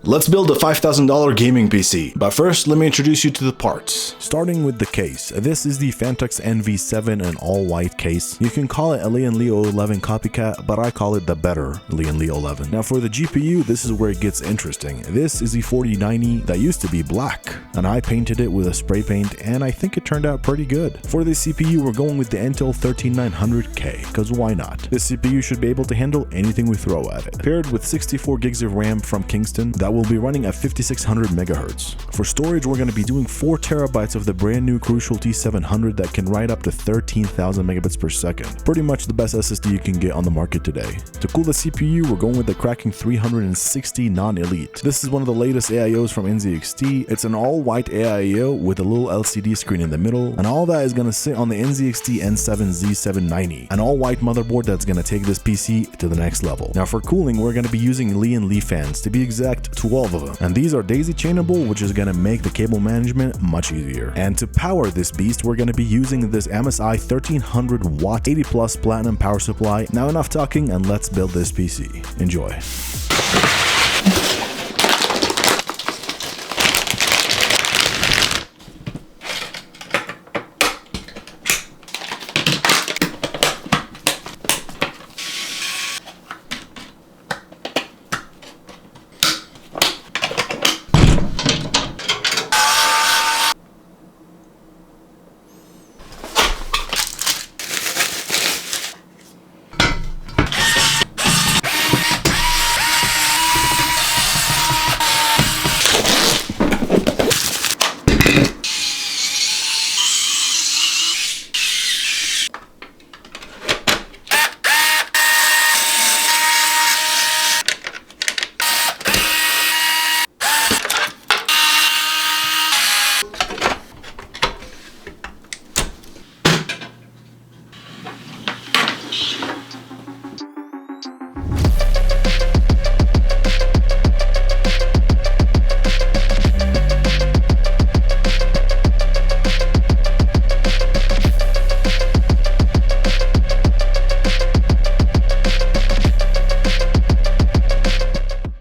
Let's build a $5,000 gaming PC, but first let me introduce you to the parts. Starting with the case, this is the Phanteks NV7, an all-white case. You can call it a Leon Leo 11 copycat, but I call it the better Leon Leo 11. Now for the GPU, this is where it gets interesting. This is the 4090 that used to be black, and I painted it with a spray paint, and I think it turned out pretty good. For the CPU, we're going with the Intel 13900K, because why not? This CPU should be able to handle anything we throw at it. Paired with 64 gigs of RAM from Kingston, that will be running at 5600 MHz. For storage, we're going to be doing 4 terabytes of the brand new Crucial T700 that can write up to 13,000 megabits per second. Pretty much the best SSD you can get on the market today. To cool the CPU, we're going with the Kraken 360 non-elite. This is one of the latest AIOs from NZXT. It's an all-white AIO with a little LCD screen in the middle, and all that is going to sit on the NZXT N7Z790, an all-white motherboard that's going to take this PC to the next level. Now for cooling, we're going to be using Leon Lee fans, to be exact 12 of them, and these are daisy chainable, which is going to make the cable management much easier. And to power this beast, we're going to be using this MSI 1300 watt 80 plus platinum power supply. Now enough talking, and let's build this PC. Enjoy.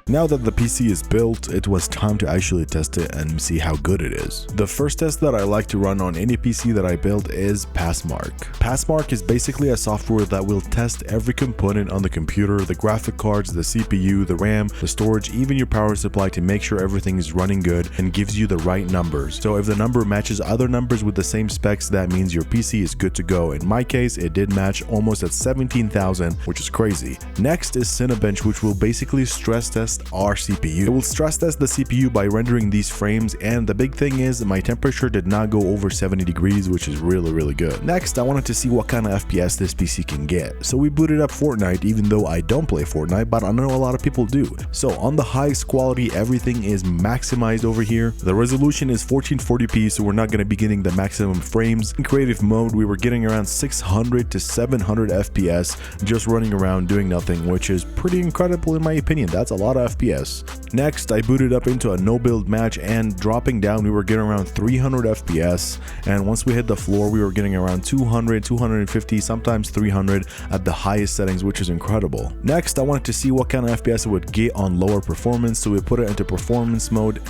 Now that the PC is built, it was time to actually test it and see how good it is. The first test that I like to run on any PC that I build is Passmark. Passmark is basically a software that will test every component on the computer, the graphic cards, the CPU, the RAM, the storage, even your power supply, to make sure everything is running good and gives you the right numbers. So if the number matches other numbers with the same specs, that means your PC is good to go. In my case, it did match almost at 17,000, which is crazy. Next is Cinebench, which will basically stress test our CPU. It will stress test the CPU by rendering these frames, and the big thing is my temperature did not go over 70 degrees, which is really good. Next, I wanted to see what kind of FPS this PC can get. So we booted up Fortnite, even though I don't play Fortnite, but I know a lot of people do. So on the highest quality, everything is maximized over here. The resolution is 1440p, so we're not going to be getting the maximum frames. In creative mode, we were getting around 600 to 700 FPS just running around doing nothing, which is pretty incredible in my opinion. That's a lot of FPS. Next, I booted up into a no build match, and dropping down, we were getting around 300 FPS, and once we hit the floor, we were getting around 200, 250, sometimes 300 at the highest settings, which is incredible. Next, I wanted to see what kind of FPS it would get on lower performance, so we put it into performance mode,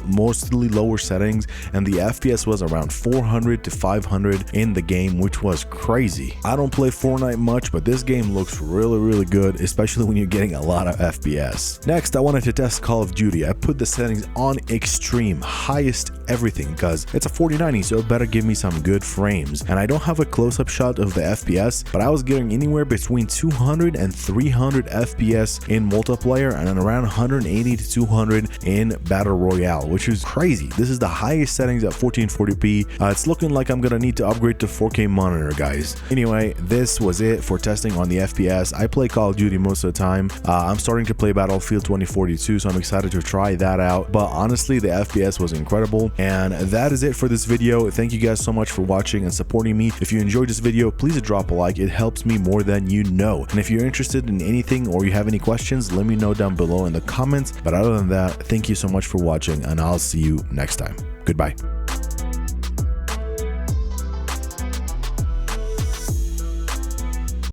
mostly lower settings, and the FPS was around 400 to 500 in the game, which was crazy. I don't play Fortnite much, but this game looks really good, especially when you're getting a lot of FPS. Next, I wanted to test Call of Duty. I put the settings on extreme, highest everything, because it's a 4090, so it better give me some good frames. And I don't have a close-up shot of the FPS, but I was getting anywhere between 200 and 300 FPS in multiplayer, and around 180 to 200 in Battle Royale, which is crazy. This is the highest settings at 1440p. It's looking like I'm gonna need to upgrade to 4K monitor, guys. Anyway, this was it for testing on the FPS. I play Call of Duty most of the time. I'm starting to play Battlefield 2042, so I'm excited to try that out. But honestly, the FPS was incredible. And that is it for this video. Thank you guys so much for watching and supporting me. If you enjoyed this video, please drop a like. It helps me more than you know. And if you're interested in anything or you have any questions, let me know down below in the comments. But other than that, thank you so much for watching, and I'll see you next time. Goodbye.